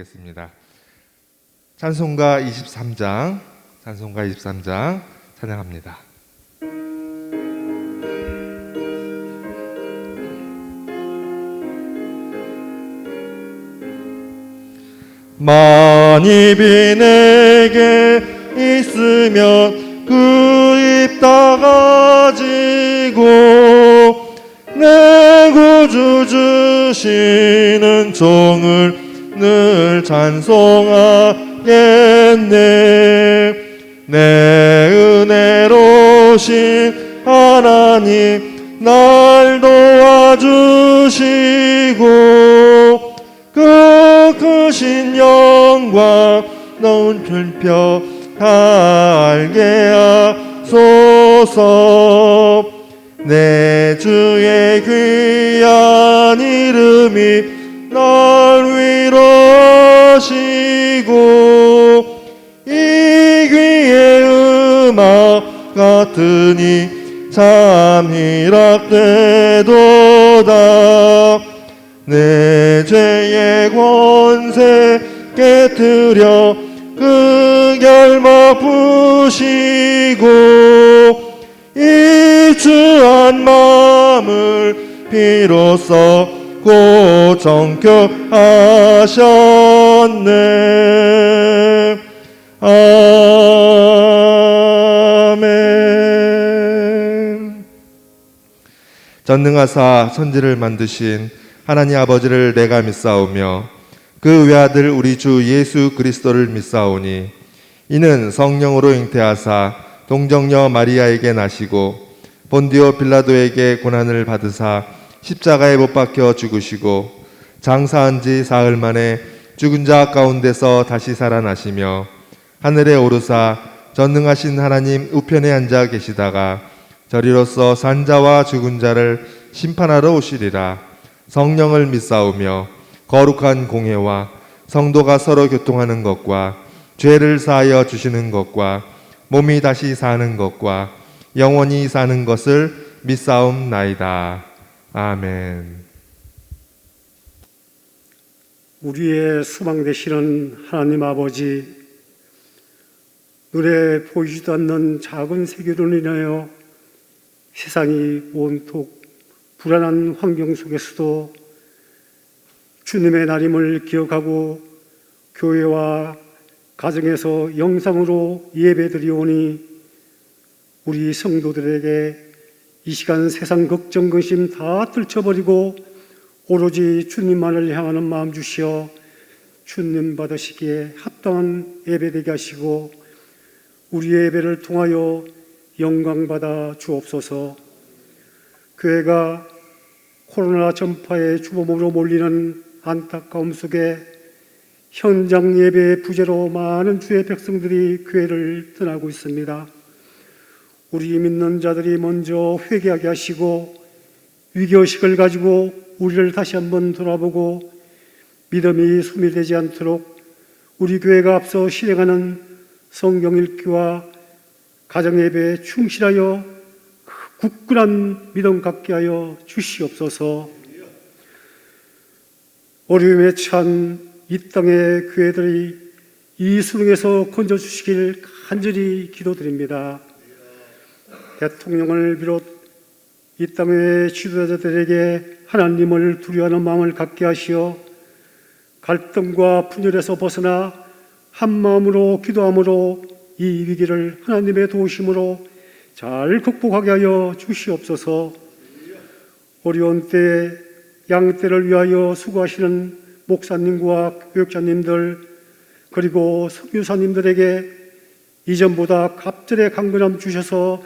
부르겠습니다. 찬송가 23장 찬양합니다. 만입이 내게 있으면 그 입 다 가지고 내 구주 주시는 종을 늘 찬송하겠네. 내 은혜로신 하나님 날 도와주시고 그 크신 영광 넓혀 알게 하소서. 내 주의 귀한 이름이 날 위로하시고 이 귀의 음악 같으니 참 희락되도다. 내 죄의 권세 깨뜨려 그 결막 부시고 입주한 마음을 비로소 고정케하셨네. 아멘. 전능하사 천지를 만드신 하나님 아버지를 내가 믿사오며 그 외아들 우리 주 예수 그리스도를 믿사오니 이는 성령으로 잉태하사 동정녀 마리아에게 나시고 본디오 빌라도에게 고난을 받으사 십자가에 못 박혀 죽으시고 장사한 지 사흘 만에 죽은 자 가운데서 다시 살아나시며 하늘에 오르사 전능하신 하나님 우편에 앉아 계시다가 저리로서 산 자와 죽은 자를 심판하러 오시리라. 성령을 믿사오며 거룩한 공회와 성도가 서로 교통하는 것과 죄를 사하여 주시는 것과 몸이 다시 사는 것과 영원히 사는 것을 믿사옵나이다. 아멘. 우리의 소망 되시는 하나님 아버지, 눈에 보이지도 않는 작은 세계로 인하여 세상이 온통 불안한 환경 속에서도 주님의 날임을 기억하고 교회와 가정에서 영상으로 예배드리오니 우리 성도들에게 이 시간 세상 걱정 근심 다 떨쳐버리고 오로지 주님만을 향하는 마음 주시어 주님 받으시기에 합당한 예배되게 하시고 우리의 예배를 통하여 영광받아 주옵소서. 교회가 코로나 전파의 주범으로 몰리는 안타까움 속에 현장 예배의 부재로 많은 주의 백성들이 교회를 떠나고 있습니다. 우리 믿는 자들이 먼저 회개하게 하시고 위기의식을 가지고 우리를 다시 한번 돌아보고 믿음이 소멸되지 않도록 우리 교회가 앞서 실행하는 성경 읽기와 가정 예배에 충실하여 굳건한 믿음 갖게 하여 주시옵소서. 어려움에 찬 이 땅의 교회들이 이 수능에서 건져주시길 간절히 기도드립니다. 대통령을 비롯 이 땅의 지도자들에게 하나님을 두려워하는 마음을 갖게 하시어 갈등과 분열에서 벗어나 한 마음으로 기도함으로 이 위기를 하나님의 도우심으로 잘 극복하게 하여 주시옵소서. 어려운 때에 양떼를 위하여 수고하시는 목사님과 교육자님들 그리고 선교사님들에게 이전보다 갑절의 강건함 주셔서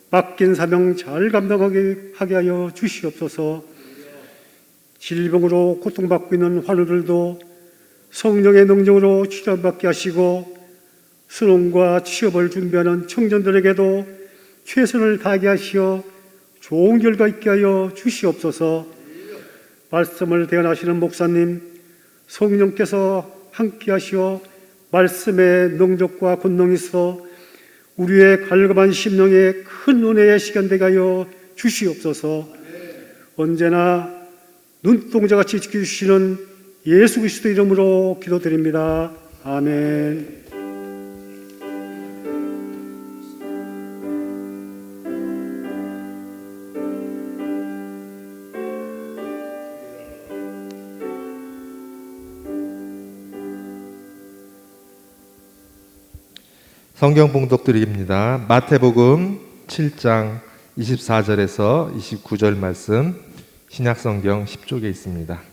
맡긴 사명 잘 감당하게 하게 하여 주시옵소서. 질병으로 고통받고 있는 환우들도 성령의 능력으로 치료받게 하시고 수능과 취업을 준비하는 청년들에게도 최선을 다하게 하시어 좋은 결과 있게 하여 주시옵소서. 말씀을 대언하시는 목사님, 성령께서 함께 하시어 말씀의 능력과 권능이 있어 우리의 갈급한 심령에 큰 은혜의 시간 되게 하여 주시옵소서. 언제나 눈동자같이 지켜주시는 예수 그리스도 이름으로 기도드립니다. 아멘. 성경 봉독 드립니다. 마태복음 7장 24절에서 29절 말씀, 신약성경 10쪽에 있습니다.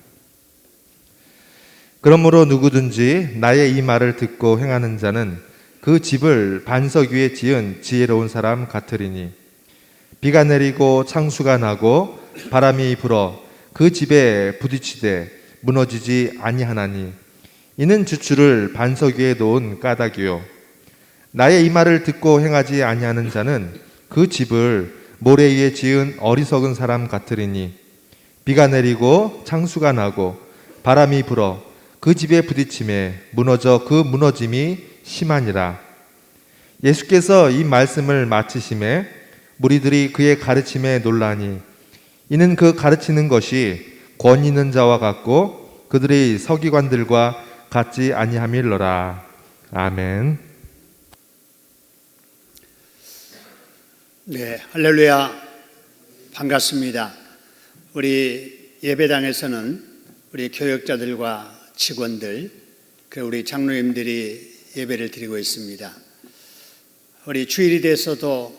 그러므로 누구든지 나의 이 말을 듣고 행하는 자는 그 집을 반석 위에 지은 지혜로운 사람 같으리니, 비가 내리고 창수가 나고 바람이 불어 그 집에 부딪히되 무너지지 아니하나니, 이는 주추를 반석 위에 놓은 까닭이요. 나의 이 말을 듣고 행하지 아니하는 자는 그 집을 모래 위에 지은 어리석은 사람 같으리니, 비가 내리고 창수가 나고 바람이 불어 그 집에 부딪힘에 무너져 그 무너짐이 심하니라. 예수께서 이 말씀을 마치심에 무리들이 그의 가르침에 놀라니, 이는 그 가르치는 것이 권위 있는 자와 같고 그들의 서기관들과 같지 아니함일러라. 아멘. 네, 할렐루야. 반갑습니다. 우리 예배당에서는 우리 교역자들과 직원들, 우리 장로님들이 예배를 드리고 있습니다. 우리 주일이 돼서도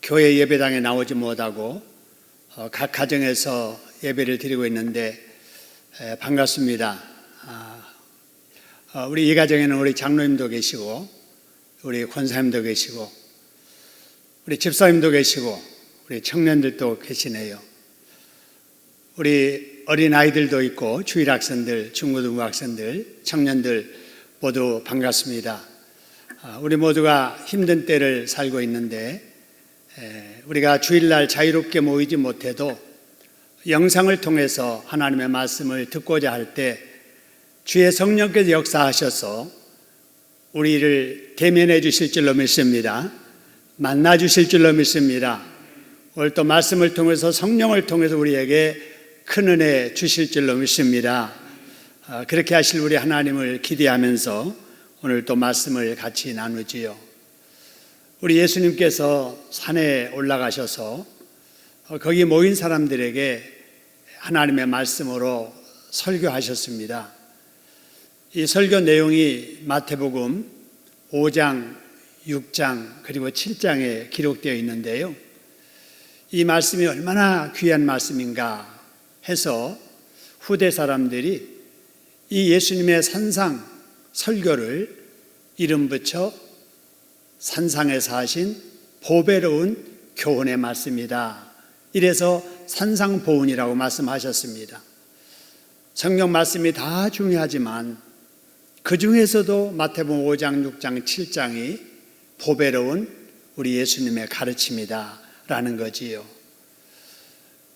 교회 예배당에 나오지 못하고 각 가정에서 예배를 드리고 있는데 반갑습니다. 우리 이 가정에는 우리 장로님도 계시고 우리 권사님도 계시고 우리 집사님도 계시고 우리 청년들도 계시네요. 우리 어린아이들도 있고 주일 학생들, 중고등부 학생들, 청년들 모두 반갑습니다. 우리 모두가 힘든 때를 살고 있는데 우리가 주일날 자유롭게 모이지 못해도 영상을 통해서 하나님의 말씀을 듣고자 할 때 주의 성령께서 역사하셔서 우리를 대면해 주실 줄로 믿습니다. 만나 주실 줄로 믿습니다. 오늘 또 말씀을 통해서 성령을 통해서 우리에게 큰 은혜 주실 줄로 믿습니다. 그렇게 하실 우리 하나님을 기대하면서 오늘 또 말씀을 같이 나누지요. 우리 예수님께서 산에 올라가셔서 거기 모인 사람들에게 하나님의 말씀으로 설교하셨습니다. 이 설교 내용이 마태복음 5장, 6장 그리고 7장에 기록되어 있는데요. 이 말씀이 얼마나 귀한 말씀인가 해서 후대 사람들이 이 예수님의 산상 설교를 이름 붙여 산상에서 하신 보배로운 교훈의 말씀이다. 이래서 산상보훈이라고 말씀하셨습니다. 성경 말씀이 다 중요하지만 그 중에서도 마태복음 5장, 6장, 7장이 보배로운 우리 예수님의 가르침이다 라는 거지요.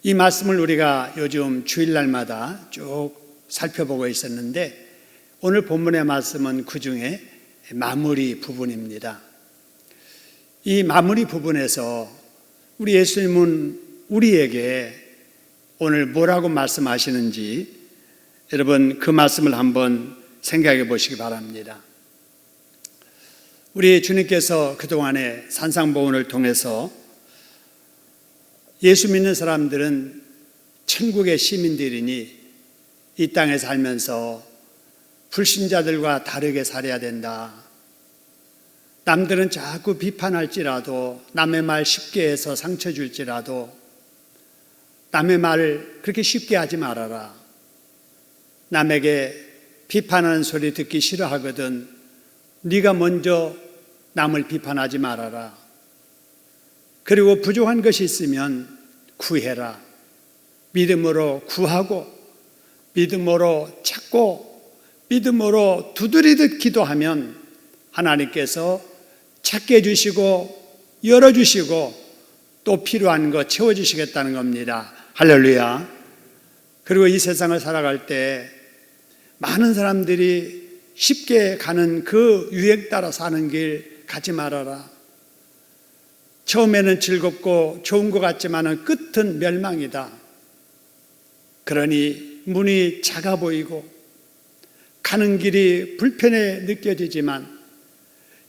이 말씀을 우리가 요즘 주일날마다 쭉 살펴보고 있었는데 오늘 본문의 말씀은 그 중에 마무리 부분입니다. 이 마무리 부분에서 우리 예수님은 우리에게 오늘 뭐라고 말씀하시는지 여러분 그 말씀을 한번 생각해 보시기 바랍니다. 우리 주님께서 그동안의 산상보훈을 통해서 예수 믿는 사람들은 천국의 시민들이니 이 땅에 살면서 불신자들과 다르게 살아야 된다. 남들은 자꾸 비판할지라도 남의 말 쉽게 해서 상처 줄지라도 남의 말을 그렇게 쉽게 하지 말아라. 남에게 비판하는 소리 듣기 싫어하거든 네가 먼저 남을 비판하지 말아라. 그리고 부족한 것이 있으면 구해라. 믿음으로 구하고 믿음으로 찾고 믿음으로 두드리듯 기도하면 하나님께서 찾게 해주시고 열어주시고 또 필요한 거 채워주시겠다는 겁니다. 할렐루야. 그리고 이 세상을 살아갈 때 많은 사람들이 쉽게 가는 그 유행 따라 사는 길 가지 말아라. 처음에는 즐겁고 좋은 것 같지만 끝은 멸망이다. 그러니 문이 작아 보이고 가는 길이 불편해 느껴지지만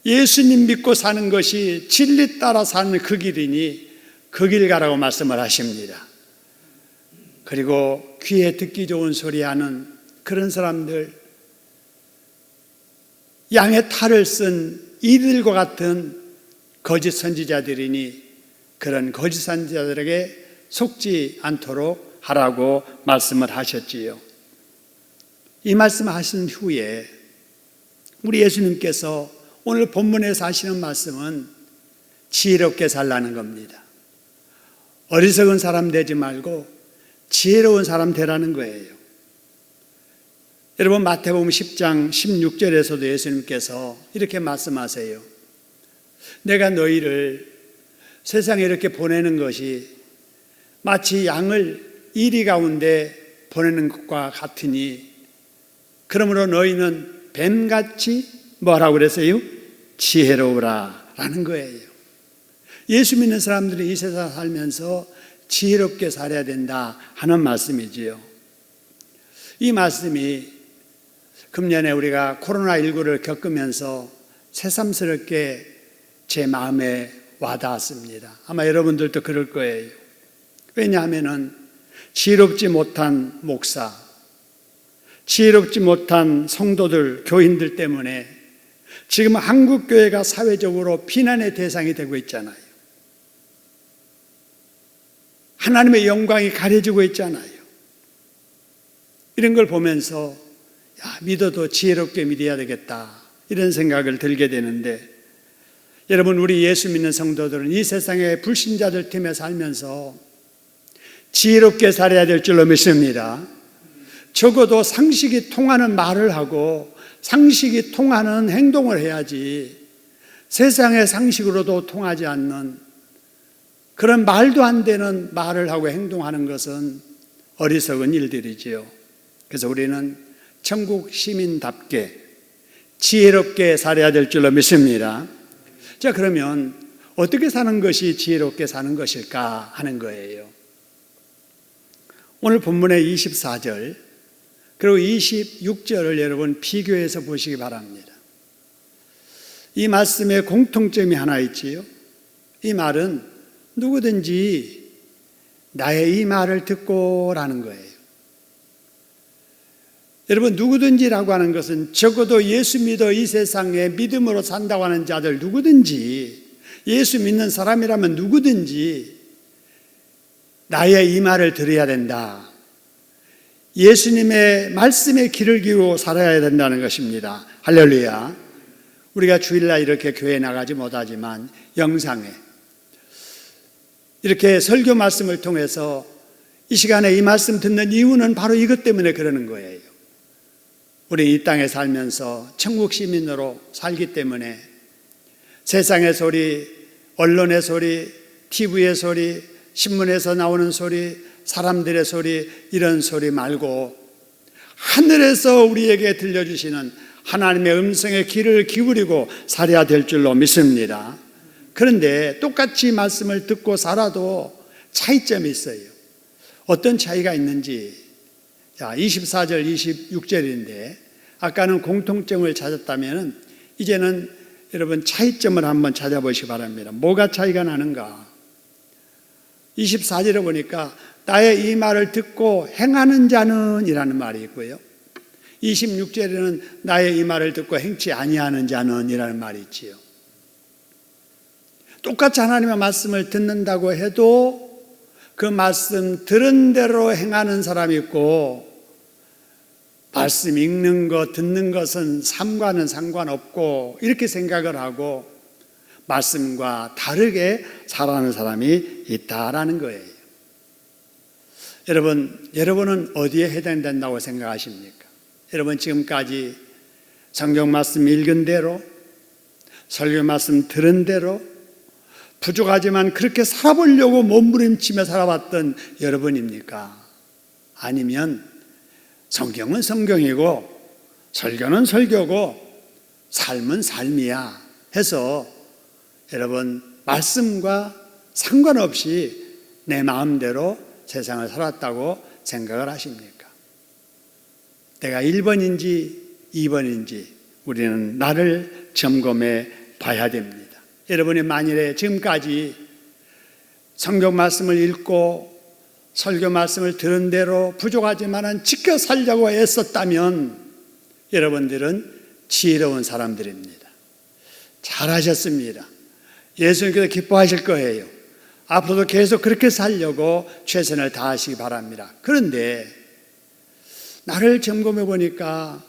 예수님 믿고 사는 것이 진리 따라 사는 그 길이니 그 길 가라고 말씀을 하십니다. 그리고 귀에 듣기 좋은 소리 하는 그런 사람들, 양의 탈을 쓴 이들과 같은 거짓 선지자들이니 그런 거짓 선지자들에게 속지 않도록 하라고 말씀을 하셨지요. 이 말씀을 하신 후에 우리 예수님께서 오늘 본문에서 하시는 말씀은 지혜롭게 살라는 겁니다. 어리석은 사람 되지 말고 지혜로운 사람 되라는 거예요. 여러분, 마태복음 10장 16절에서도 예수님께서 이렇게 말씀하세요. 내가 너희를 세상에 이렇게 보내는 것이 마치 양을 이리 가운데 보내는 것과 같으니 그러므로 너희는 뱀같이 뭐라고 그랬어요? 지혜로우라 라는 거예요. 예수 믿는 사람들이 이 세상 살면서 지혜롭게 살아야 된다 하는 말씀이지요. 이 말씀이 금년에 우리가 코로나19를 겪으면서 새삼스럽게 제 마음에 와닿았습니다. 아마 여러분들도 그럴 거예요. 왜냐하면 지혜롭지 못한 목사, 지혜롭지 못한 성도들, 교인들 때문에 지금 한국교회가 사회적으로 비난의 대상이 되고 있잖아요. 하나님의 영광이 가려지고 있잖아요. 이런 걸 보면서 믿어도 지혜롭게 믿어야 되겠다 이런 생각을 들게 되는데, 여러분, 우리 예수 믿는 성도들은 이 세상의 불신자들 틈에 살면서 지혜롭게 살아야 될 줄로 믿습니다. 적어도 상식이 통하는 말을 하고 상식이 통하는 행동을 해야지 세상의 상식으로도 통하지 않는 그런 말도 안 되는 말을 하고 행동하는 것은 어리석은 일들이지요. 그래서 우리는 천국 시민답게 지혜롭게 살아야 될 줄로 믿습니다. 자, 그러면 어떻게 사는 것이 지혜롭게 사는 것일까 하는 거예요. 오늘 본문의 24절 그리고 26절을 여러분 비교해서 보시기 바랍니다. 이 말씀에 공통점이 하나 있지요. 이 말은 누구든지 나의 이 말을 듣고라는 거예요. 여러분, 누구든지라고 하는 것은 적어도 예수 믿어 이 세상에 믿음으로 산다고 하는 자들, 누구든지 예수 믿는 사람이라면 누구든지 나의 이 말을 들어야 된다. 예수님의 말씀에 귀를 기울이고 살아야 된다는 것입니다. 할렐루야. 우리가 주일날 이렇게 교회에 나가지 못하지만 영상에 이렇게 설교 말씀을 통해서 이 시간에 이 말씀 듣는 이유는 바로 이것 때문에 그러는 거예요. 우리 이 땅에 살면서 천국 시민으로 살기 때문에 세상의 소리, 언론의 소리, TV의 소리, 신문에서 나오는 소리, 사람들의 소리, 이런 소리 말고 하늘에서 우리에게 들려주시는 하나님의 음성에 귀를 기울이고 살아야 될 줄로 믿습니다. 그런데 똑같이 말씀을 듣고 살아도 차이점이 있어요. 어떤 차이가 있는지, 자, 24절, 26절인데 아까는 공통점을 찾았다면 이제는 여러분 차이점을 한번 찾아보시기 바랍니다. 뭐가 차이가 나는가? 24절에 보니까 나의 이 말을 듣고 행하는 자는 이라는 말이 있고요. 26절에는 나의 이 말을 듣고 행치 아니하는 자는 이라는 말이 있지요. 똑같이 하나님의 말씀을 듣는다고 해도 그 말씀 들은 대로 행하는 사람이 있고, 말씀 읽는 것, 듣는 것은 삶과는 상관없고 이렇게 생각을 하고 말씀과 다르게 살아가는 사람이 있다라는 거예요. 여러분은 어디에 해당된다고 생각하십니까? 여러분 지금까지 성경 말씀 읽은 대로, 설교 말씀 들은 대로 부족하지만 그렇게 살아보려고 몸부림치며 살아왔던 여러분입니까? 아니면 성경은 성경이고 설교는 설교고 삶은 삶이야 해서 여러분 말씀과 상관없이 내 마음대로 세상을 살았다고 생각을 하십니까? 내가 1번인지 2번인지 우리는 나를 점검해 봐야 됩니다. 여러분이 만일에 지금까지 성경 말씀을 읽고 설교 말씀을 들은 대로 부족하지만 지켜 살려고 애썼다면 여러분들은 지혜로운 사람들입니다. 잘하셨습니다. 예수님께서 기뻐하실 거예요. 앞으로도 계속 그렇게 살려고 최선을 다하시기 바랍니다. 그런데 나를 점검해 보니까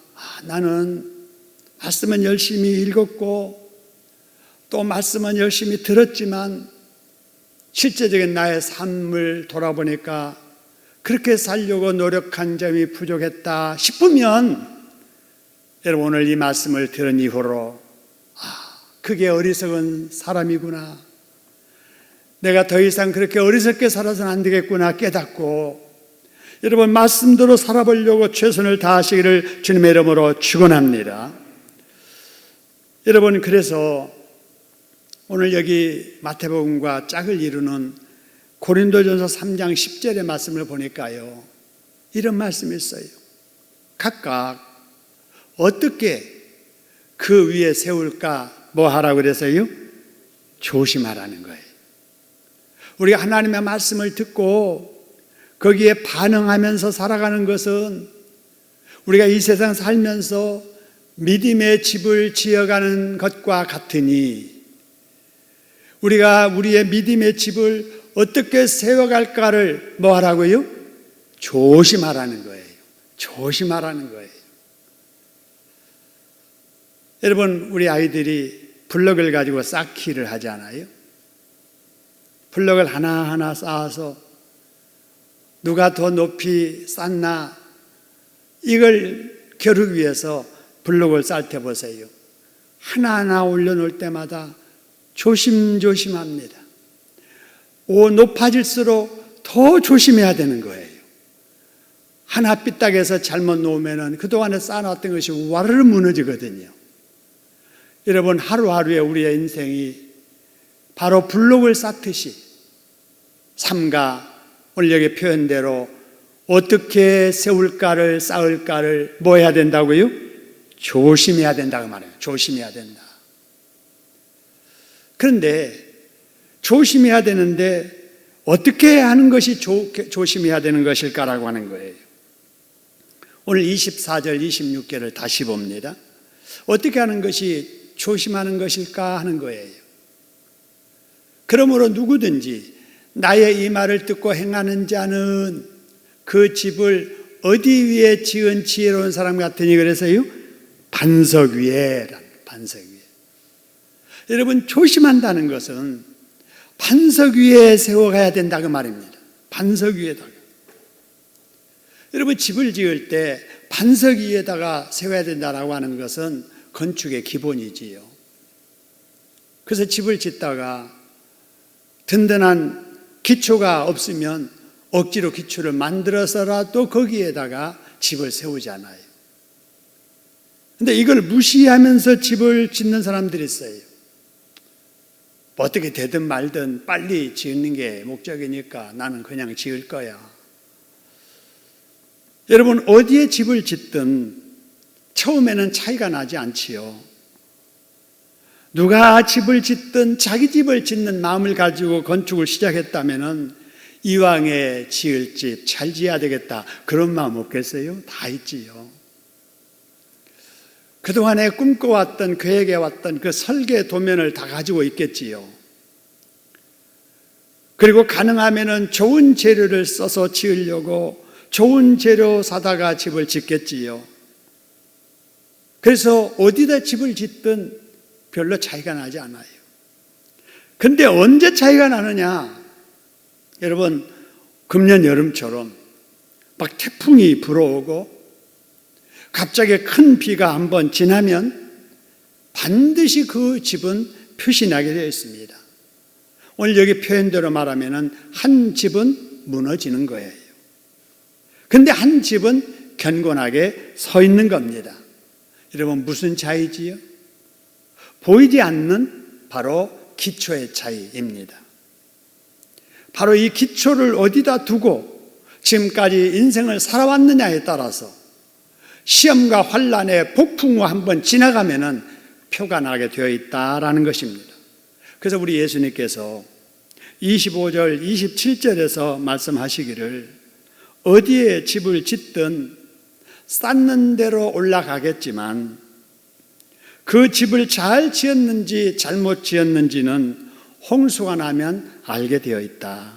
나는 말씀은 열심히 읽었고 또 말씀은 열심히 들었지만 실제적인 나의 삶을 돌아보니까 그렇게 살려고 노력한 점이 부족했다 싶으면 여러분 오늘 이 말씀을 들은 이후로 그게 어리석은 사람이구나, 내가 더 이상 그렇게 어리석게 살아서는 안 되겠구나 깨닫고 여러분 말씀대로 살아보려고 최선을 다하시기를 주님의 이름으로 축원합니다. 여러분 그래서 오늘 여기 마태복음과 짝을 이루는 고린도전서 3장 10절의 말씀을 보니까요, 이런 말씀이 있어요. 각각 어떻게 그 위에 세울까 뭐 하라고 그래서요? 조심하라는 거예요. 우리가 하나님의 말씀을 듣고 거기에 반응하면서 살아가는 것은 우리가 이 세상 살면서 믿음의 집을 지어가는 것과 같으니 우리가 우리의 믿음의 집을 어떻게 세워갈까를 뭐 하라고요? 조심하라는 거예요. 조심하라는 거예요. 여러분 우리 아이들이 블럭을 가지고 쌓기를 하잖아요. 블럭을 하나하나 쌓아서 누가 더 높이 쌓나 이걸 겨루기 위해서 블럭을 쌓을 때 보세요. 하나하나 올려놓을 때마다 조심조심합니다. 높아질수록 더 조심해야 되는 거예요. 하나 삐딱해서 잘못 놓으면 그동안에 쌓아놨던 것이 와르르 무너지거든요. 여러분 하루하루의 우리의 인생이 바로 블록을 쌓듯이 삶과 오늘 여기 표현대로 어떻게 세울까를 쌓을까를 뭐 해야 된다고요? 조심해야 된다고 말해요. 조심해야 된다. 그런데 조심해야 되는데 어떻게 하는 것이 조심해야 되는 것일까라고 하는 거예요. 오늘 24절 26절을 다시 봅니다. 어떻게 하는 것이 조심하는 것일까 하는 거예요. 그러므로 누구든지 나의 이 말을 듣고 행하는 자는 그 집을 어디 위에 지은 지혜로운 사람 같으니 그래서요? 반석 위에. 반석 위에. 여러분 조심한다는 것은 반석 위에 세워가야 된다고 말입니다. 반석 위에다가. 여러분 집을 지을 때 반석 위에다가 세워야 된다고 하는 것은 건축의 기본이지요. 그래서 집을 짓다가 든든한 기초가 없으면 억지로 기초를 만들어서라도 거기에다가 집을 세우잖아요. 근데 이걸 무시하면서 집을 짓는 사람들이 있어요. 어떻게 되든 말든 빨리 짓는 게 목적이니까 나는 그냥 지을 거야. 여러분 어디에 집을 짓든 처음에는 차이가 나지 않지요. 누가 집을 짓든 자기 집을 짓는 마음을 가지고 건축을 시작했다면 이왕에 지을 집 잘 지어야 되겠다 그런 마음 없겠어요? 다 있지요. 그동안에 꿈꿔왔던 계획해왔던 그 설계 도면을 다 가지고 있겠지요. 그리고 가능하면 좋은 재료를 써서 지으려고 좋은 재료 사다가 집을 짓겠지요. 그래서 어디다 집을 짓든 별로 차이가 나지 않아요. 근데 언제 차이가 나느냐? 여러분 금년 여름처럼 막 태풍이 불어오고 갑자기 큰 비가 한번 지나면 반드시 그 집은 표시나게 되어 있습니다. 오늘 여기 표현대로 말하면 한 집은 무너지는 거예요. 근데 한 집은 견고하게 서 있는 겁니다. 여러분 무슨 차이지요? 보이지 않는 바로 기초의 차이입니다. 바로 이 기초를 어디다 두고 지금까지 인생을 살아왔느냐에 따라서 시험과 환란의 폭풍 후 한번 지나가면은 표가 나게 되어 있다라는 것입니다. 그래서 우리 예수님께서 25절, 27절에서 말씀하시기를 어디에 집을 짓든 쌓는 대로 올라가겠지만 그 집을 잘 지었는지 잘못 지었는지는 홍수가 나면 알게 되어 있다.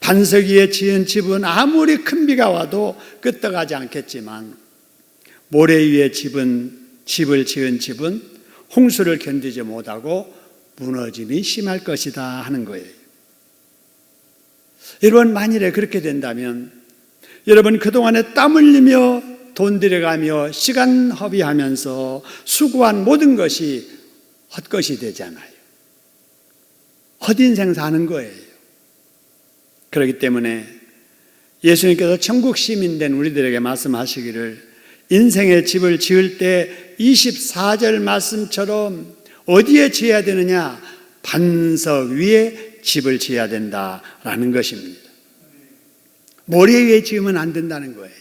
반석 위에 지은 집은 아무리 큰 비가 와도 끄떡하지 않겠지만 모래 위에 집을 지은 집은 홍수를 견디지 못하고 무너짐이 심할 것이다 하는 거예요. 여러분, 만일에 그렇게 된다면 여러분 그동안에 땀 흘리며 돈 들여가며 시간 허비하면서 수고한 모든 것이 헛것이 되잖아요. 헛인생 사는 거예요. 그렇기 때문에 예수님께서 천국 시민 된 우리들에게 말씀하시기를 인생의 집을 지을 때 24절 말씀처럼 어디에 지어야 되느냐? 반석 위에 집을 지어야 된다라는 것입니다. 모래 위에 지으면 안 된다는 거예요.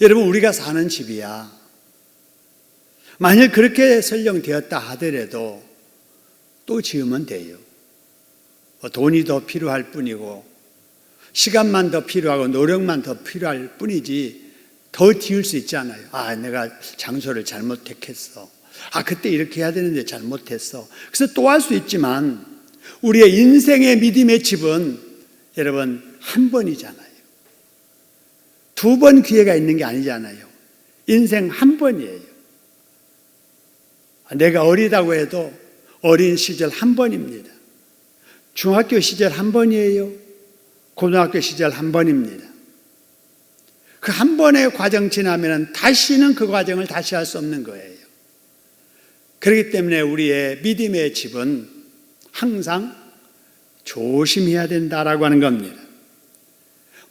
여러분, 우리가 사는 집이야 만일 그렇게 설정되었다 하더라도 또 지으면 돼요. 돈이 더 필요할 뿐이고 시간만 더 필요하고 노력만 더 필요할 뿐이지 더 지을 수 있잖아요. 내가 장소를 잘못 택했어. 그때 이렇게 해야 되는데 잘못했어. 그래서 또 할 수 있지만 우리의 인생의 믿음의 집은 여러분 한 번이잖아요. 두 번 기회가 있는 게 아니잖아요. 인생 한 번이에요. 내가 어리다고 해도 어린 시절 한 번입니다. 중학교 시절 한 번이에요. 고등학교 시절 한 번입니다. 그 한 번의 과정 지나면 다시는 그 과정을 다시 할 수 없는 거예요. 그렇기 때문에 우리의 믿음의 집은 항상 조심해야 된다라고 하는 겁니다.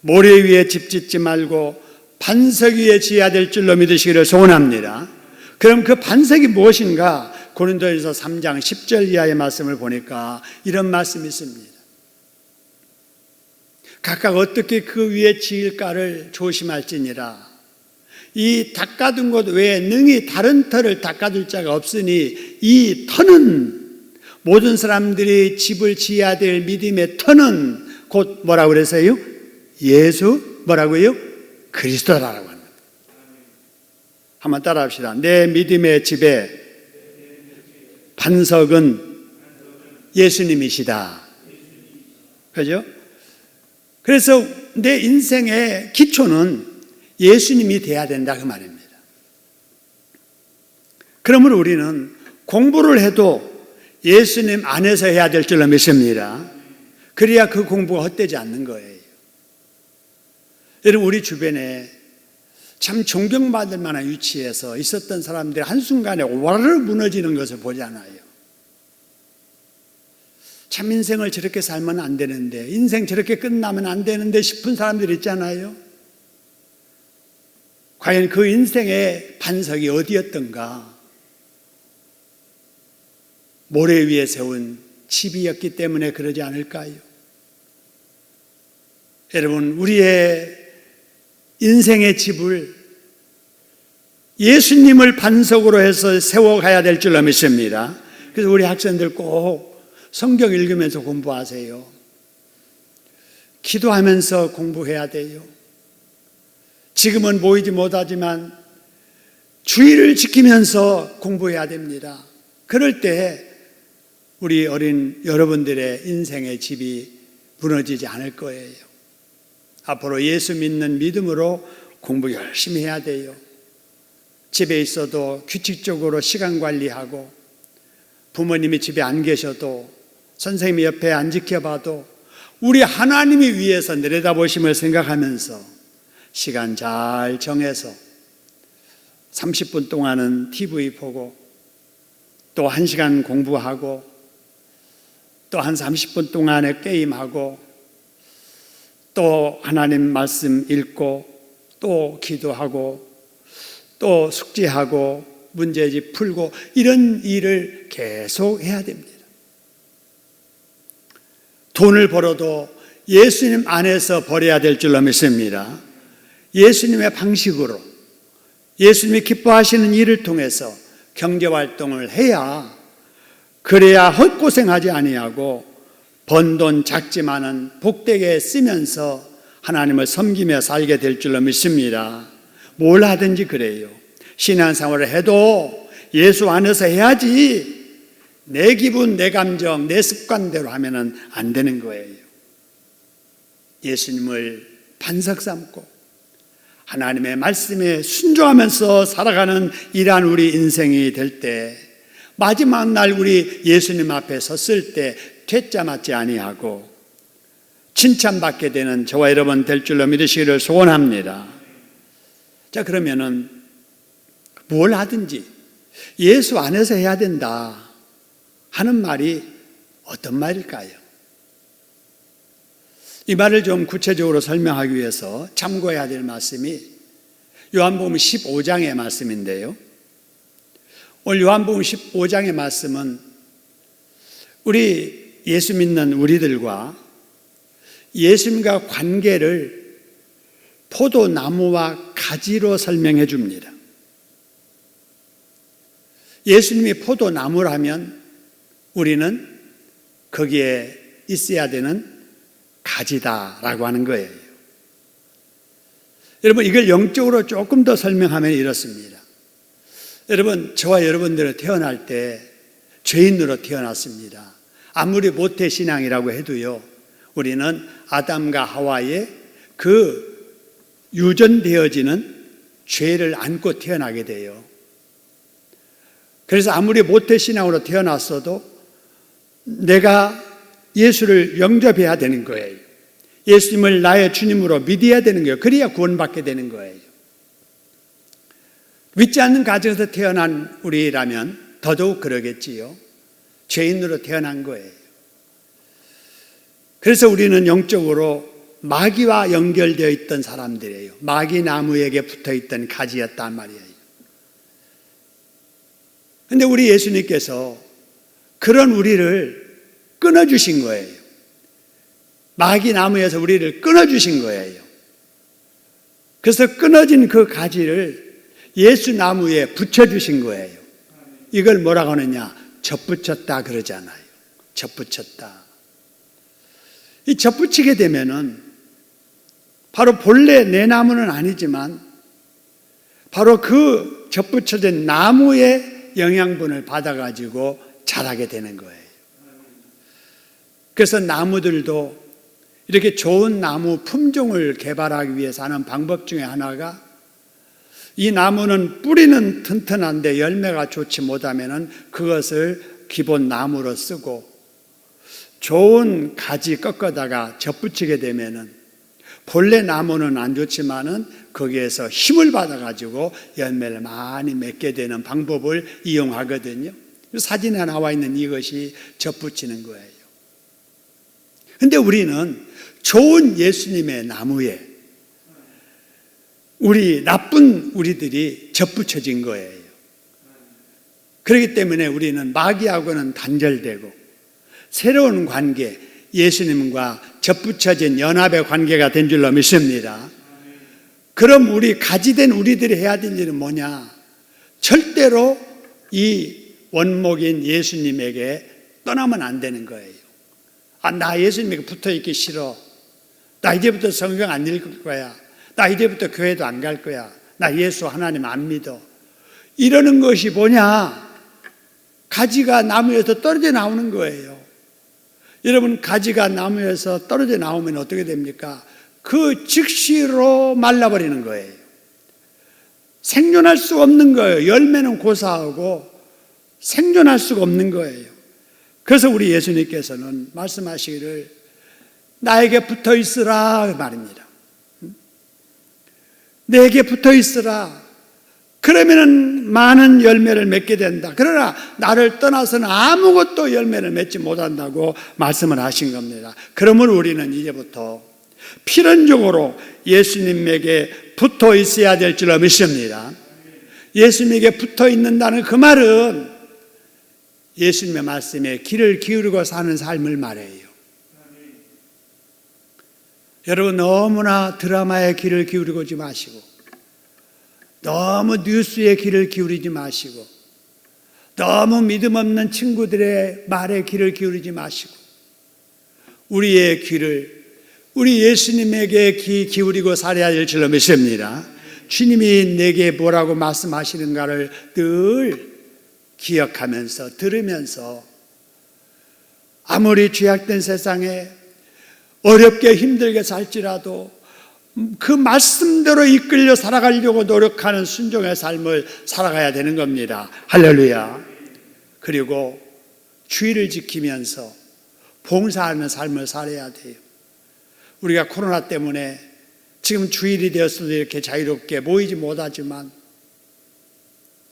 모래 위에 집 짓지 말고 반석 위에 지어야 될 줄로 믿으시기를 소원합니다. 그럼 그 반석이 무엇인가? 고린도전서 3장 10절 이하의 말씀을 보니까 이런 말씀이 있습니다. 각각 어떻게 그 위에 지을까를 조심할지니라. 이 닦아둔 곳 외에 능히 다른 터를 닦아둘 자가 없으니 이 터는 모든 사람들이 집을 지어야 될 믿음의 터는 곧 뭐라고 그랬어요? 예수 뭐라고요? 그리스도라고 합니다. 한번 따라합시다. 내 믿음의 집에 반석은 예수님이시다. 그죠? 그래서 내 인생의 기초는 예수님이 돼야 된다 그 말입니다. 그러므로 우리는 공부를 해도 예수님 안에서 해야 될 줄로 믿습니다. 그래야 그 공부가 헛되지 않는 거예요. 여러분, 우리 주변에 참 존경받을 만한 위치에서 있었던 사람들이 한순간에 와르르 무너지는 것을 보잖아요. 참 인생을 저렇게 살면 안 되는데, 인생 저렇게 끝나면 안 되는데 싶은 사람들이 있잖아요. 과연 그 인생의 반석이 어디였던가? 모래 위에 세운 집이었기 때문에 그러지 않을까요? 여러분, 우리의 인생의 집을 예수님을 반석으로 해서 세워가야 될 줄로 믿습니다. 그래서 우리 학생들 꼭 성경 읽으면서 공부하세요. 기도하면서 공부해야 돼요. 지금은 모이지 못하지만 주의를 지키면서 공부해야 됩니다. 그럴 때 우리 어린 여러분들의 인생의 집이 무너지지 않을 거예요. 앞으로 예수 믿는 믿음으로 공부 열심히 해야 돼요. 집에 있어도 규칙적으로 시간 관리하고, 부모님이 집에 안 계셔도 선생님이 옆에 안 지켜봐도 우리 하나님이 위에서 내려다보심을 생각하면서 시간 잘 정해서 30분 동안은 TV 보고, 또 1시간 공부하고, 또 한 30분 동안에 게임하고, 또 하나님 말씀 읽고, 또 기도하고, 또 숙제하고, 문제집 풀고, 이런 일을 계속 해야 됩니다. 돈을 벌어도 예수님 안에서 벌어야 될 줄로 믿습니다. 예수님의 방식으로 예수님이 기뻐하시는 일을 통해서 경제활동을 해야, 그래야 헛고생하지 아니하고 번 돈 작지만은 복되게 쓰면서 하나님을 섬기며 살게 될 줄로 믿습니다. 뭘 하든지 그래요. 신앙생활을 해도 예수 안에서 해야지 내 기분, 내 감정, 내 습관대로 하면은 안 되는 거예요. 예수님을 반석 삼고 하나님의 말씀에 순종하면서 살아가는 이러한 우리 인생이 될 때, 마지막 날 우리 예수님 앞에 섰을 때 퇴짜 맞지 아니하고 칭찬받게 되는 저와 여러분 될 줄로 믿으시기를 소원합니다. 자, 그러면은 뭘 하든지 예수 안에서 해야 된다 하는 말이 어떤 말일까요? 이 말을 좀 구체적으로 설명하기 위해서 참고해야 될 말씀이 요한복음 15장의 말씀인데요. 오늘 요한복음 15장의 말씀은 우리 예수 믿는 우리들과 예수님과 관계를 포도나무와 가지로 설명해 줍니다. 예수님이 포도나무라면 우리는 거기에 있어야 되는 가지다라고 하는 거예요. 여러분, 이걸 영적으로 조금 더 설명하면 이렇습니다. 여러분, 저와 여러분들은 태어날 때 죄인으로 태어났습니다. 아무리 모태신앙이라고 해도요, 우리는 아담과 하와의 그 유전되어지는 죄를 안고 태어나게 돼요. 그래서 아무리 모태신앙으로 태어났어도 내가 예수를 영접해야 되는 거예요. 예수님을 나의 주님으로 믿어야 되는 거예요. 그래야 구원받게 되는 거예요. 믿지 않는 가정에서 태어난 우리라면 더더욱 그러겠지요. 죄인으로 태어난 거예요. 그래서 우리는 영적으로 마귀와 연결되어 있던 사람들이에요. 마귀 나무에게 붙어 있던 가지였단 말이에요. 그런데 우리 예수님께서 그런 우리를 끊어주신 거예요. 마귀 나무에서 우리를 끊어주신 거예요. 그래서 끊어진 그 가지를 예수 나무에 붙여주신 거예요. 이걸 뭐라고 하느냐? 접붙였다 그러잖아요. 접붙였다. 이 접붙이게 되면은 바로 본래 내 나무는 아니지만 바로 그 접붙여진 나무의 영양분을 받아가지고 자라게 되는 거예요. 그래서 나무들도 이렇게 좋은 나무 품종을 개발하기 위해서 하는 방법 중에 하나가, 이 나무는 뿌리는 튼튼한데 열매가 좋지 못하면은 그것을 기본 나무로 쓰고, 좋은 가지 꺾어다가 접붙이게 되면은 본래 나무는 안 좋지만은 거기에서 힘을 받아가지고 열매를 많이 맺게 되는 방법을 이용하거든요. 사진에 나와 있는 이것이 접붙이는 거예요. 근데 우리는 좋은 예수님의 나무에 우리 나쁜 우리들이 접붙여진 거예요. 그렇기 때문에 우리는 마귀하고는 단절되고 새로운 관계, 예수님과 접붙여진 연합의 관계가 된 줄로 믿습니다. 그럼 우리 가지된 우리들이 해야 될 일은 뭐냐? 절대로 이 원목인 예수님에게 떠나면 안 되는 거예요. 나 예수님에게 붙어 있기 싫어. 나 이제부터 성경 안 읽을 거야. 나 이제부터 교회도 안 갈 거야. 나 예수 하나님 안 믿어. 이러는 것이 뭐냐? 가지가 나무에서 떨어져 나오는 거예요. 여러분, 가지가 나무에서 떨어져 나오면 어떻게 됩니까? 그 즉시로 말라버리는 거예요. 생존할 수가 없는 거예요. 열매는 고사하고 생존할 수가 없는 거예요. 그래서 우리 예수님께서는 말씀하시기를 나에게 붙어 있으라 말입니다. 내게 붙어 있으라. 그러면은 많은 열매를 맺게 된다. 그러나 나를 떠나서는 아무것도 열매를 맺지 못한다고 말씀을 하신 겁니다. 그러므로 우리는 이제부터 필연적으로 예수님에게 붙어 있어야 될 줄로 믿습니다. 예수님에게 붙어 있는다는 그 말은 예수님의 말씀에 귀를 기울이고 사는 삶을 말해요. 여러분, 너무나 드라마에 귀를 기울이지 마시고, 너무 뉴스에 귀를 기울이지 마시고, 너무 믿음 없는 친구들의 말에 귀를 기울이지 마시고, 우리의 귀를 우리 예수님에게 귀 기울이고 살아야 될 줄로 믿습니다. 주님이 내게 뭐라고 말씀하시는가를 늘 기억하면서 들으면서, 아무리 죄악된 세상에 어렵게 힘들게 살지라도 그 말씀대로 이끌려 살아가려고 노력하는 순종의 삶을 살아가야 되는 겁니다. 할렐루야. 그리고 주의를 지키면서 봉사하는 삶을 살아야 돼요. 우리가 코로나 때문에 지금 주일이 되었어도 이렇게 자유롭게 모이지 못하지만,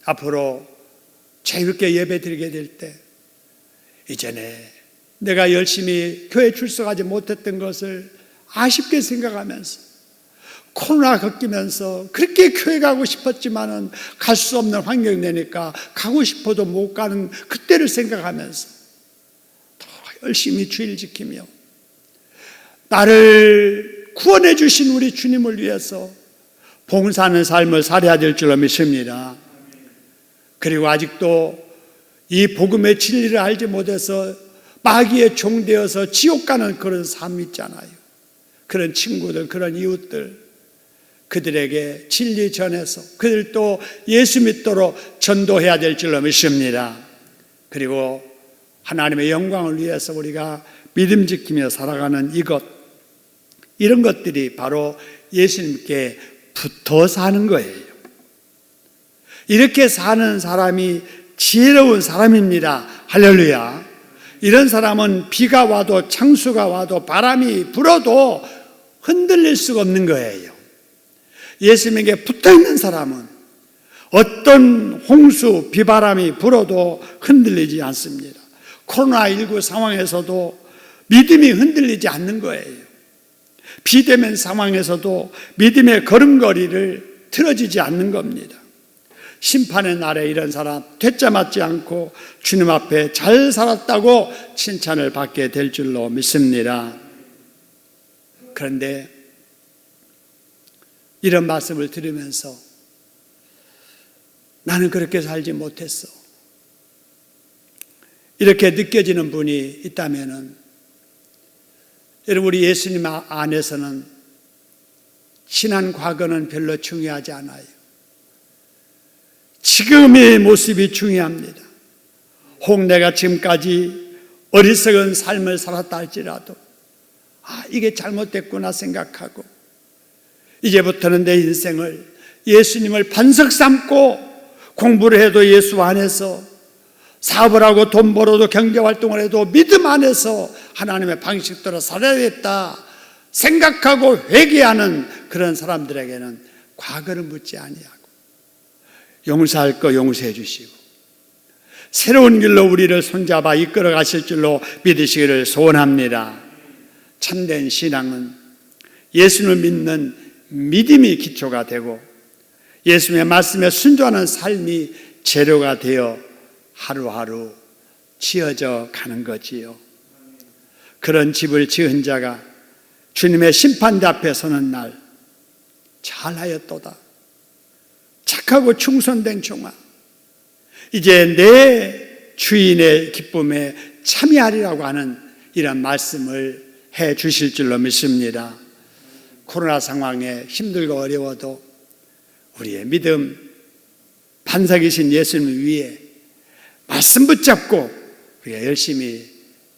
앞으로 자유롭게 예배 드리게 될 때, 이전에 내가 열심히 교회 출석하지 못했던 것을 아쉽게 생각하면서, 코로나 겪으면서 그렇게 교회 가고 싶었지만은 갈 수 없는 환경이 되니까 가고 싶어도 못 가는 그때를 생각하면서 더 열심히 주의를 지키며, 나를 구원해 주신 우리 주님을 위해서 봉사하는 삶을 살아야 될 줄로 믿습니다. 그리고 아직도 이 복음의 진리를 알지 못해서 마귀의 종되어서 지옥 가는 그런 삶 있잖아요. 그런 친구들, 그런 이웃들, 그들에게 진리 전해서 그들도 예수 믿도록 전도해야 될 줄로 믿습니다. 그리고 하나님의 영광을 위해서 우리가 믿음 지키며 살아가는 이런 것들이 바로 예수님께 붙어 사는 거예요. 이렇게 사는 사람이 지혜로운 사람입니다. 할렐루야. 이런 사람은 비가 와도 창수가 와도 바람이 불어도 흔들릴 수가 없는 거예요. 예수님에게 붙어있는 사람은 어떤 홍수, 비바람이 불어도 흔들리지 않습니다. 코로나19 상황에서도 믿음이 흔들리지 않는 거예요. 비대면 상황에서도 믿음의 걸음걸이를 틀어지지 않는 겁니다. 심판의 날에 이런 사람 되짜 맞지 않고 주님 앞에 잘 살았다고 칭찬을 받게 될 줄로 믿습니다. 그런데 이런 말씀을 들으면서 나는 그렇게 살지 못했어, 이렇게 느껴지는 분이 있다면은, 여러분, 우리 예수님 안에서는 지난 과거는 별로 중요하지 않아요. 지금의 모습이 중요합니다. 혹 내가 지금까지 어리석은 삶을 살았다 할지라도 이게 잘못됐구나 생각하고, 이제부터는 내 인생을 예수님을 반석 삼고 공부를 해도 예수 안에서, 사업을 하고 돈 벌어도 경제활동을 해도 믿음 안에서 하나님의 방식대로 살아야겠다 생각하고 회개하는 그런 사람들에게는 과거를 묻지 아니하고 용서할 거 용서해 주시고 새로운 길로 우리를 손잡아 이끌어 가실 줄로 믿으시기를 소원합니다. 참된 신앙은 예수를 믿는 믿음이 기초가 되고 예수님의 말씀에 순종하는 삶이 재료가 되어 하루하루 지어져 가는 거지요. 그런 집을 지은 자가 주님의 심판대 앞에 서는 날 잘하였도다, 착하고 충성된 종아, 이제 내 주인의 기쁨에 참여하리라고 하는 이런 말씀을 해 주실 줄로 믿습니다. 코로나 상황에 힘들고 어려워도 우리의 믿음 반석이신 예수님을 위해 말씀 붙잡고 우리가 열심히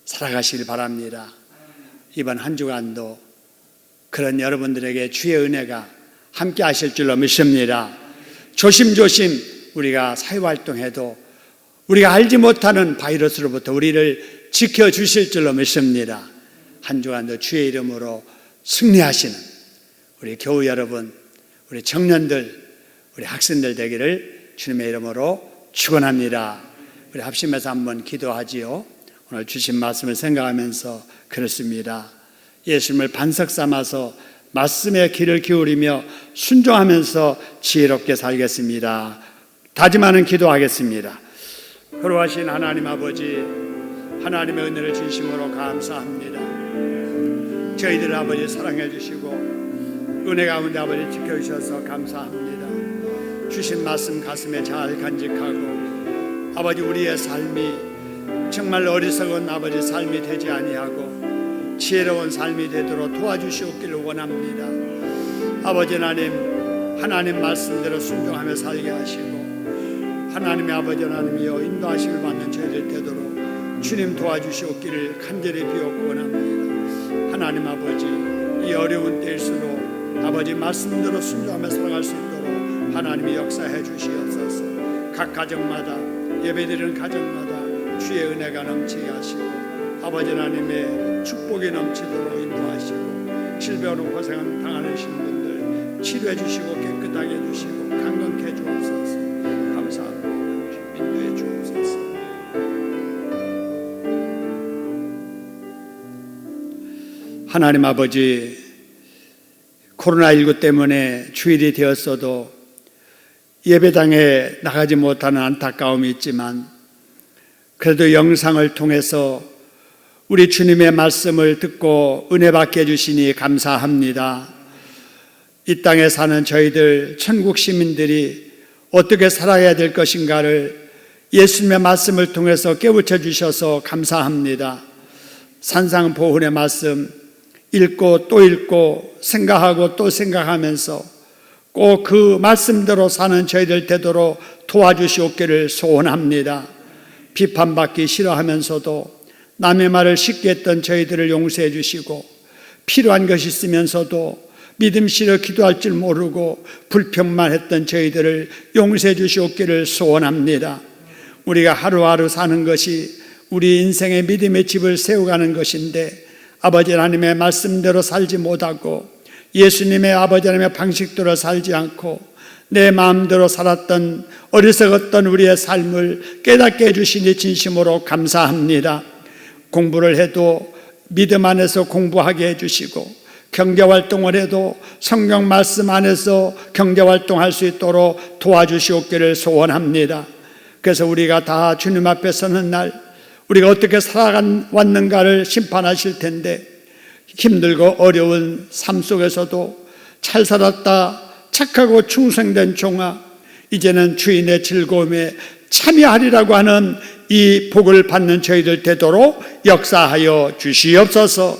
살아가시길 바랍니다. 이번 한 주간도 그런 여러분들에게 주의 은혜가 함께 하실 줄로 믿습니다. 조심조심 우리가 사회활동해도 우리가 알지 못하는 바이러스로부터 우리를 지켜주실 줄로 믿습니다. 한 주간도 주의 이름으로 승리하시는 우리 교우 여러분, 우리 청년들, 우리 학생들 되기를 주님의 이름으로 축원합니다. 우리 합심해서 한번 기도하지요. 오늘 주신 말씀을 생각하면서 그렇습니다. 예수님을 반석 삼아서 말씀에 귀를 기울이며 순종하면서 지혜롭게 살겠습니다. 다짐하는 기도하겠습니다. 거룩하신 하나님 아버지, 하나님의 은혜를 진심으로 감사합니다. 저희들 아버지 사랑해 주시고 은혜 가운데 아버지 지켜주셔서 감사합니다. 주신 말씀 가슴에 잘 간직하고 아버지 우리의 삶이 정말 어리석은 아버지 삶이 되지 아니하고 지혜로운 삶이 되도록 도와주시옵기를 원합니다. 아버지 하나님 말씀대로 순종하며 살게 하시고 하나님의 아버지 하나님이여 인도하심을 받는 저희들 되도록 주님 도와주시옵기를 간절히 비옵고 원합니다. 하나님 아버지 이 어려운 때일수록 아버지 말씀대로 순종하며 살아갈 수 있도록 하나님이 역사해 주시옵소서. 각 가정마다 예배드리는 가정마다 주의 은혜가 넘치게 하시고 아버지 하나님의 축복이 넘치도록 인도하시고 질병으로 고생 당하시는 분들 치료해 주시고 깨끗하게 해주시고 강건케 해 주옵소서. 감사합니다. 인도해 주옵소서. 하나님 아버지 코로나19 때문에 주일이 되었어도 예배당에 나가지 못하는 안타까움이 있지만 그래도 영상을 통해서 우리 주님의 말씀을 듣고 은혜 받게 해주시니 감사합니다. 이 땅에 사는 저희들 천국 시민들이 어떻게 살아야 될 것인가를 예수님의 말씀을 통해서 깨우쳐 주셔서 감사합니다. 산상보훈의 말씀 읽고 또 읽고 생각하고 또 생각하면서 꼭 그 말씀대로 사는 저희들 되도록 도와주시옵기를 소원합니다. 비판받기 싫어하면서도 남의 말을 쉽게 했던 저희들을 용서해 주시고 필요한 것이 있으면서도 믿음실어 기도할 줄 모르고 불평만 했던 저희들을 용서해 주시옵기를 소원합니다. 우리가 하루하루 사는 것이 우리 인생의 믿음의 집을 세워가는 것인데 아버지 하나님의 말씀대로 살지 못하고 예수님의 아버지 하나님의 방식대로 살지 않고 내 마음대로 살았던 어리석었던 우리의 삶을 깨닫게 해주시니 진심으로 감사합니다. 공부를 해도 믿음 안에서 공부하게 해주시고 경제활동을 해도 성경 말씀 안에서 경제활동할 수 있도록 도와주시옵기를 소원합니다. 그래서 우리가 다 주님 앞에 서는 날 우리가 어떻게 살아왔는가를 심판하실 텐데 힘들고 어려운 삶 속에서도 잘 살았다 착하고 충성된 종아 이제는 주인의 즐거움에 참여하리라고 하는 이 복을 받는 저희들 되도록 역사하여 주시옵소서.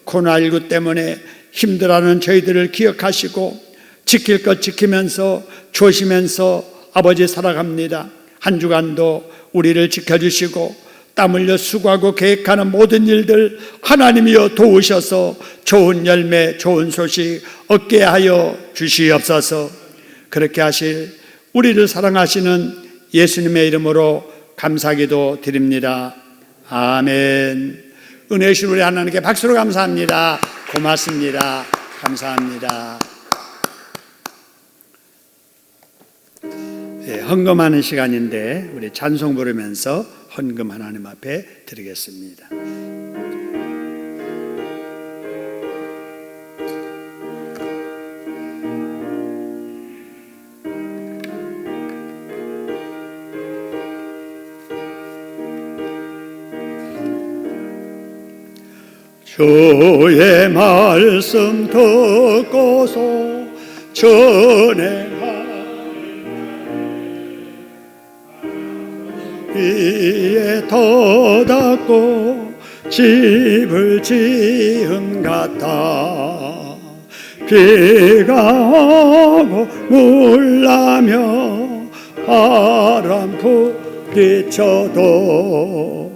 코로나19 때문에 힘들어하는 저희들을 기억하시고 지킬 것 지키면서 조심면서 아버지 살아갑니다. 한 주간도 우리를 지켜주시고 땀 흘려 수고하고 계획하는 모든 일들 하나님이여 도우셔서 좋은 열매 좋은 소식 얻게 하여 주시옵소서. 그렇게 하실 우리를 사랑하시는 예수님의 이름으로 감사기도 드립니다. 아멘. 은혜 주신 우리 하나님께 박수로 감사합니다. 고맙습니다. 감사합니다. 네, 헌금하는 시간인데 우리 찬송 부르면서 헌금 하나님 앞에 드리겠습니다. 주의 말씀 듣고서 전행하리 위에 터닫고 집을 지은 같아 비가 오고 물나며 바람 부딪혀도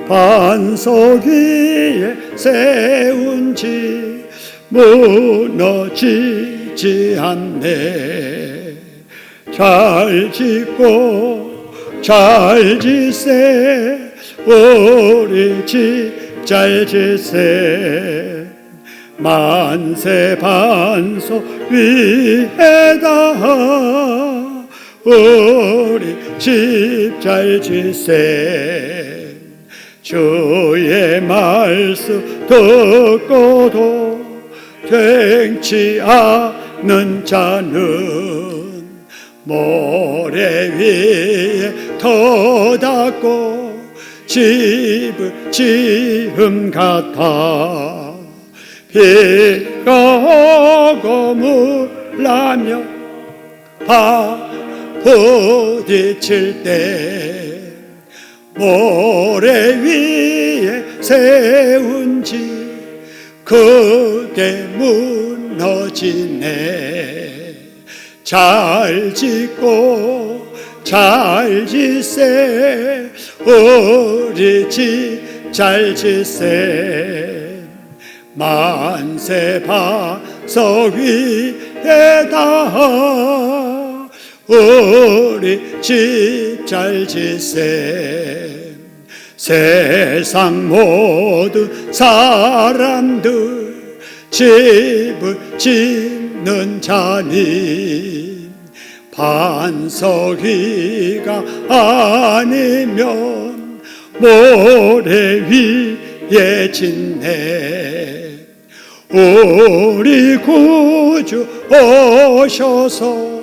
반석 위에 세운 집 무너지지 않네. 잘 짓고 잘 짓세 우리 집 잘 짓세 만세 반석 위에다 우리 집 잘 짓세 주의 말씀 듣고도 된치 않는 자는 모래 위에 터닫고 집을 지음 같아 비가 오고 물나며 부딪힐 때 모래 위에 세운 집 그게 무너지네. 잘 짓고 잘 짓세 우리 집 잘 짓세. 만세 바석 위에다 우리 집 잘 짓세. 세상 모든 사람들 집을 짓는 자니 반석 위가 아니면 모래 위에 짓네. 우리 구주 오셔서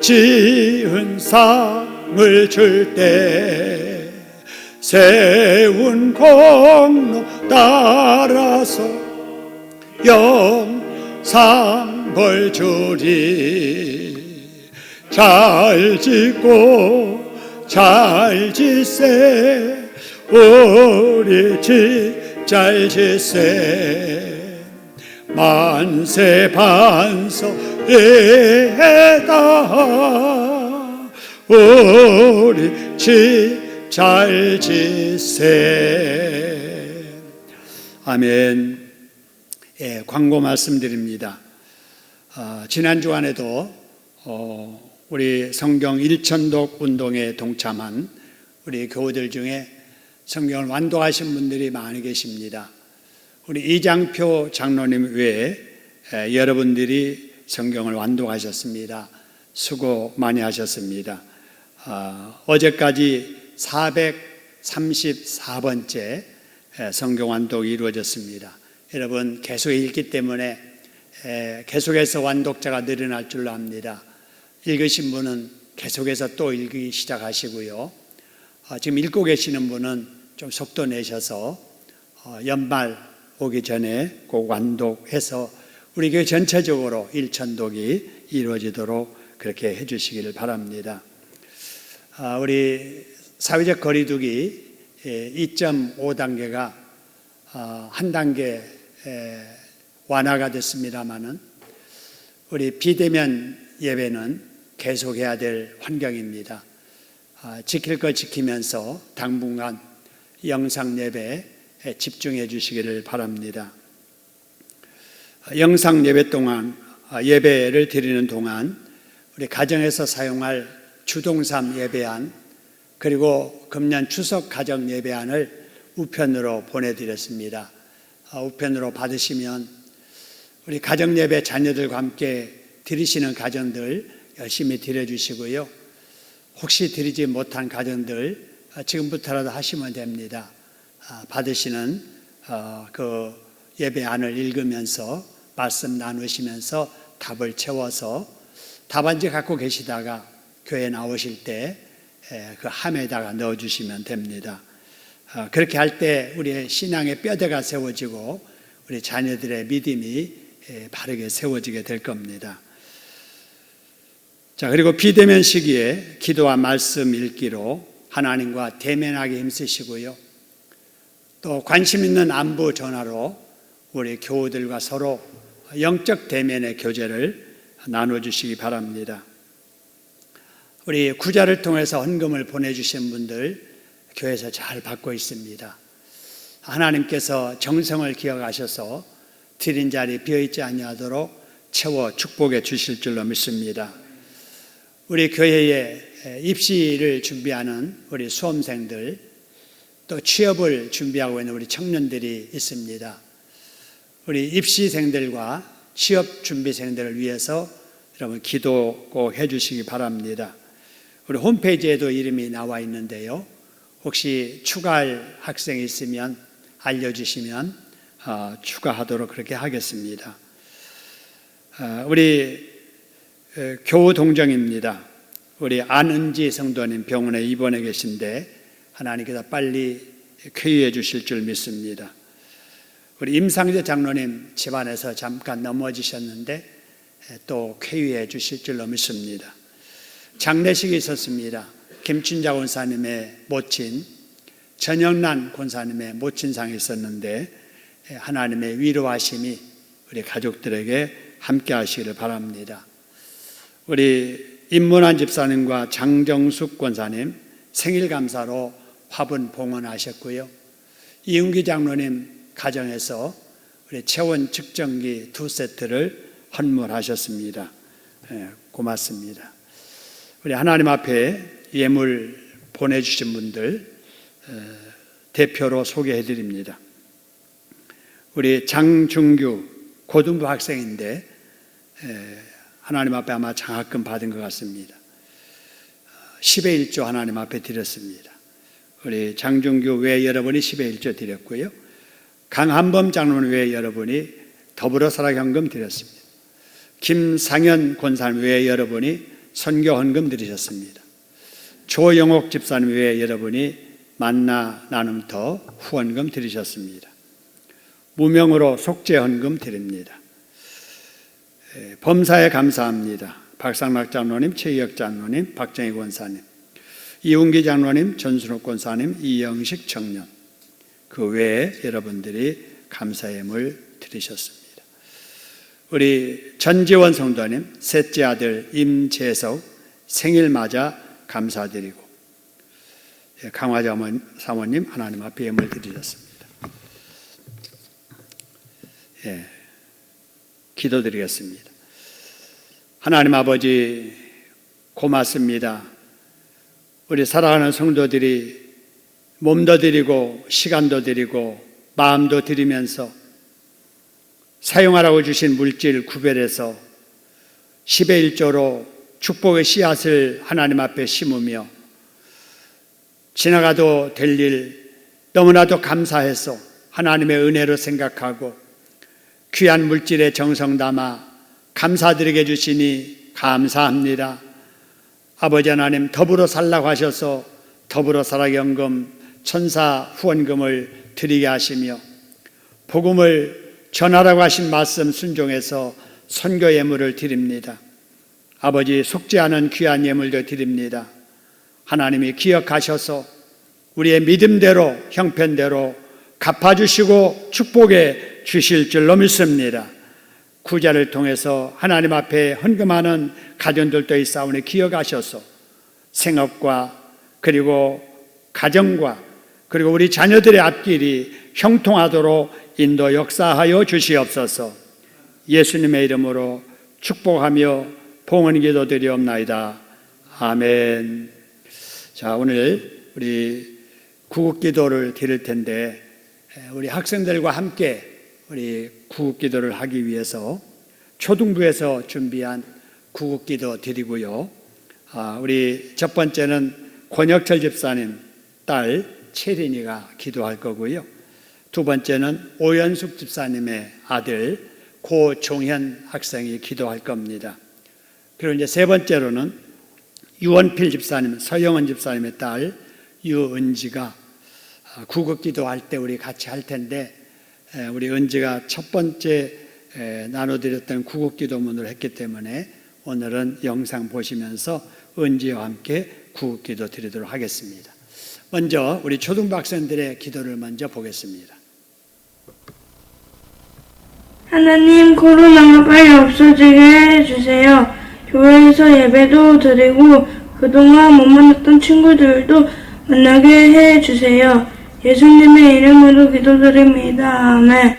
지은 상을 줄 때 세운 공로 따라서 영상벌 주리. 잘 짓고 잘 짓세 우리 집 잘 짓세. 만세 반석에다 우리 집 잘 짓세. 아멘. 예, 광고 말씀드립니다. 지난 주간에도 우리 성경 일천독 운동에 동참한 우리 교우들 중에 성경을 완독하신 분들이 많이 계십니다. 우리 이장표 장로님 외에 여러분들이 성경을 완독하셨습니다. 수고 많이 하셨습니다. 어제까지 434번째 성경 완독이 이루어졌습니다. 여러분 계속 읽기 때문에 계속해서 완독자가 늘어날 줄로 압니다. 읽으신 분은 계속해서 또 읽기 시작하시고요. 지금 읽고 계시는 분은 좀 속도 내셔서 연말 오기 전에 꼭 완독해서 우리 교회 전체적으로 일천독이 이루어지도록 그렇게 해주시기를 바랍니다. 우리 사회적 거리두기 2.5단계가 한 단계 완화가 됐습니다마는 우리 비대면 예배는 계속해야 될 환경입니다. 지킬 것 지키면서 당분간 영상 예배에 집중해 주시기를 바랍니다. 영상 예배 동안 예배를 드리는 동안 우리 가정에서 사용할 주동삼 예배안 그리고 금년 추석 가정 예배안을 우편으로 보내드렸습니다. 우편으로 받으시면 우리 가정 예배 자녀들과 함께 드리시는 가정들 열심히 드려주시고요. 혹시 드리지 못한 가정들 지금부터라도 하시면 됩니다. 받으시는 그 예배안을 읽으면서 말씀 나누시면서 답을 채워서 답안지 갖고 계시다가 교회 나오실 때 그 함에다가 넣어주시면 됩니다. 그렇게 할 때 우리의 신앙의 뼈대가 세워지고 우리 자녀들의 믿음이 바르게 세워지게 될 겁니다. 자, 그리고 비대면 시기에 기도와 말씀 읽기로 하나님과 대면하게 힘쓰시고요. 또 관심 있는 안부 전화로 우리 교우들과 서로 영적 대면의 교제를 나눠주시기 바랍니다. 우리 구자를 통해서 헌금을 보내주신 분들 교회에서 잘 받고 있습니다. 하나님께서 정성을 기억하셔서 드린 자리 비어있지 아니하도록 채워 축복해 주실 줄로 믿습니다. 우리 교회에 입시를 준비하는 우리 수험생들 또 취업을 준비하고 있는 우리 청년들이 있습니다. 우리 입시생들과 취업 준비생들을 위해서 여러분 기도 꼭 해주시기 바랍니다. 우리 홈페이지에도 이름이 나와 있는데요. 혹시 추가할 학생이 있으면 알려주시면 추가하도록 그렇게 하겠습니다. 우리 교우 동정입니다. 우리 안은지 성도님 병원에 입원해 계신데 하나님께서 빨리 쾌유해 주실 줄 믿습니다. 우리 임상재 장로님 집안에서 잠깐 넘어지셨는데 또 쾌유해 주실 줄로 믿습니다. 장례식이 있었습니다. 김춘자 권사님의 모친, 전영란 권사님의 모친상이 있었는데 하나님의 위로하심이 우리 가족들에게 함께 하시기를 바랍니다. 우리 임문환 집사님과 장정숙 권사님 생일 감사로 화분 봉헌하셨고요. 이은기 장로님 가정에서 우리 체온 측정기 2세트를 헌물하셨습니다. 고맙습니다. 우리 하나님 앞에 예물 보내주신 분들 대표로 소개해 드립니다. 우리 장중규 고등부 학생인데 하나님 앞에 아마 장학금 받은 것 같습니다. 10의 1조 하나님 앞에 드렸습니다. 우리 장중규 외 여러분이 10의 1조 드렸고요. 강한범 장로님 외 여러분이 더불어 살아 현금 드렸습니다. 김상현 권사님 외 여러분이 선교 헌금 드리셨습니다. 조영옥 집사님 외 여러분이 만나 나눔터 후원금 드리셨습니다. 무명으로 속죄 헌금 드립니다. 범사에 감사합니다. 박상락 장로님, 최희혁 장로님, 박정희 권사님, 이웅기 장로님, 전순옥 권사님, 이영식 청년, 그 외에 여러분들이 감사의 예물 드리셨습니다. 우리 전지원 성도님 셋째 아들 임재석 생일 맞아 감사드리고, 강화 사모님 하나님 앞에 예물 드리셨습니다. 기도드리겠습니다. 하나님 아버지 고맙습니다. 우리 사랑하는 성도들이 몸도 드리고 시간도 드리고 마음도 드리면서 사용하라고 주신 물질 구별해서 10의 1조로 축복의 씨앗을 하나님 앞에 심으며 지나가도 될 일 너무나도 감사해서 하나님의 은혜로 생각하고 귀한 물질에 정성 담아 감사드리게 해주시니 감사합니다. 아버지 하나님 더불어 살라고 하셔서 더불어 살아연금 천사 후원금을 드리게 하시며 복음을 전하라고 하신 말씀 순종해서 선교 예물을 드립니다. 아버지 속죄하는 귀한 예물도 드립니다. 하나님이 기억하셔서 우리의 믿음대로 형편대로 갚아주시고 축복해 주실 줄로 믿습니다. 구제를 통해서 하나님 앞에 헌금하는 가정들도 있사오니 기억하셔서 생업과 그리고 가정과 그리고 우리 자녀들의 앞길이 형통하도록 인도 역사하여 주시옵소서. 예수님의 이름으로 축복하며 봉헌 기도드리옵나이다. 아멘. 자, 오늘 우리 구국기도를 드릴 텐데 우리 학생들과 함께 우리 구국기도를 하기 위해서 초등부에서 준비한 구국기도 드리고요. 우리 첫 번째는 권혁철 집사님 딸 채린이가 기도할 거고요. 두 번째는 오연숙 집사님의 아들 고종현 학생이 기도할 겁니다. 그리고 이제 세 번째로는 유원필 집사님, 서영은 집사님의 딸 유은지가 구국기도 할 때 우리 같이 할 텐데 우리 은지가 첫 번째 나눠드렸던 구국기도문을 했기 때문에 오늘은 영상 보시면서 은지와 함께 구국기도 드리도록 하겠습니다. 먼저 우리 초등부 학생들의 기도를 먼저 보겠습니다. 하나님, 코로나가 빨리 없어지게 해주세요. 교회에서 예배도 드리고 그동안 못 만났던 친구들도 만나게 해주세요. 예수님의 이름으로 기도드립니다. 아멘.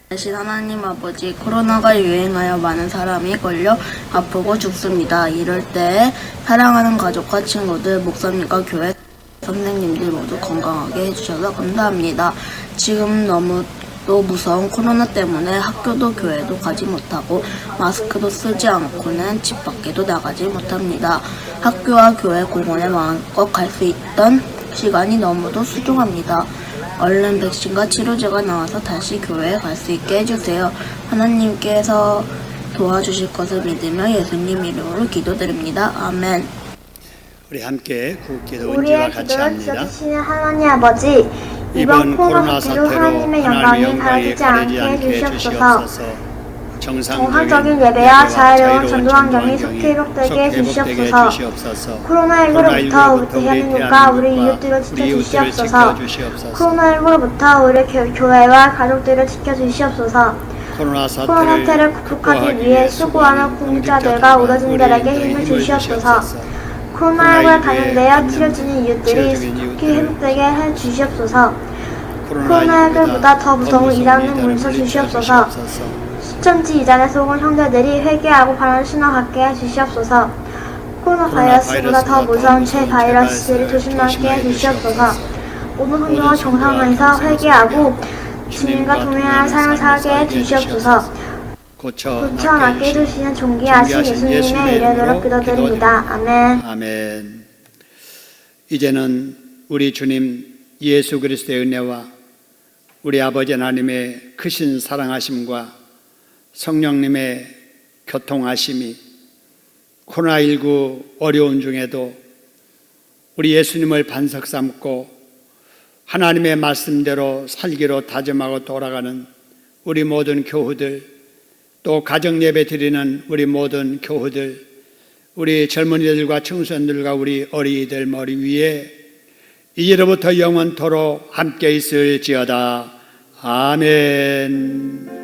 대신 하나님 아버지, 코로나가 유행하여 많은 사람이 걸려 아프고 죽습니다. 이럴 때 사랑하는 가족과 친구들, 목사님과 교회 선생님들 모두 건강하게 해주셔서 감사합니다. 지금 너무도 무서운 코로나 때문에 학교도 교회도 가지 못하고 마스크도 쓰지 않고는 집 밖에도 나가지 못합니다. 학교와 교회, 공원에 마음껏 갈 수 있던 시간이 너무도 소중합니다. 얼른 백신과 치료제가 나와서 다시 교회에 갈 수 있게 해주세요. 하나님께서 도와주실 것을 믿으며 예수님 이름으로 기도드립니다. 아멘. 우리 함께 구국기도 은지와 우리의 같이 기도를 합니다. 들어주시는 하나님 아버지, 이번 코로나 사태로 하나님의 영광이 가려지지 않게 해주시옵소서. 정상적인 예배와 자유로운 전도 환경이 속히 회복되게 해주시옵소서. 코로나19로부터 우리 대한민국과 우리 이웃들을 지켜주시옵소서. 코로나19로부터 우리 교회와 가족들을 지켜주시옵소서. 코로나 사태를 극복하기 위해 수고하는 공직자들과 의료진들에게 힘을 주시옵소서. 코로나19에 감염되어 치료 중인 이웃들이 속히 회복되게 해주시옵소서. 코로나19보다 더 무서운 이단을 물리쳐 주시옵소서. 수천지 이단에 속은 형제들이 회개하고 바른 신앙 갖게 해주시옵소서. 코로나 바이러스보다 더 무서운 죄 바이러스들이 조심하게 해주시옵소서. 모든 환경을 정상화해서 회개하고 주님과 동행하는 삶을 살게 해주시옵소서. 고쳐 낫게 해주시는 존귀하신 예수님의 이름으로 기도드립니다. 아멘. 아멘. 이제는 우리 주님 예수 그리스도의 은혜와 우리 아버지 하나님의 크신 사랑하심과 성령님의 교통하심이 코로나19 어려운 중에도 우리 예수님을 반석 삼고 하나님의 말씀대로 살기로 다짐하고 돌아가는 우리 모든 교우들, 또 가정 예배 드리는 우리 모든 교우들, 우리 젊은이들과 청소년들과 우리 어린이들 머리 위에 이제로부터 영원토록 함께 있을지어다. 아멘.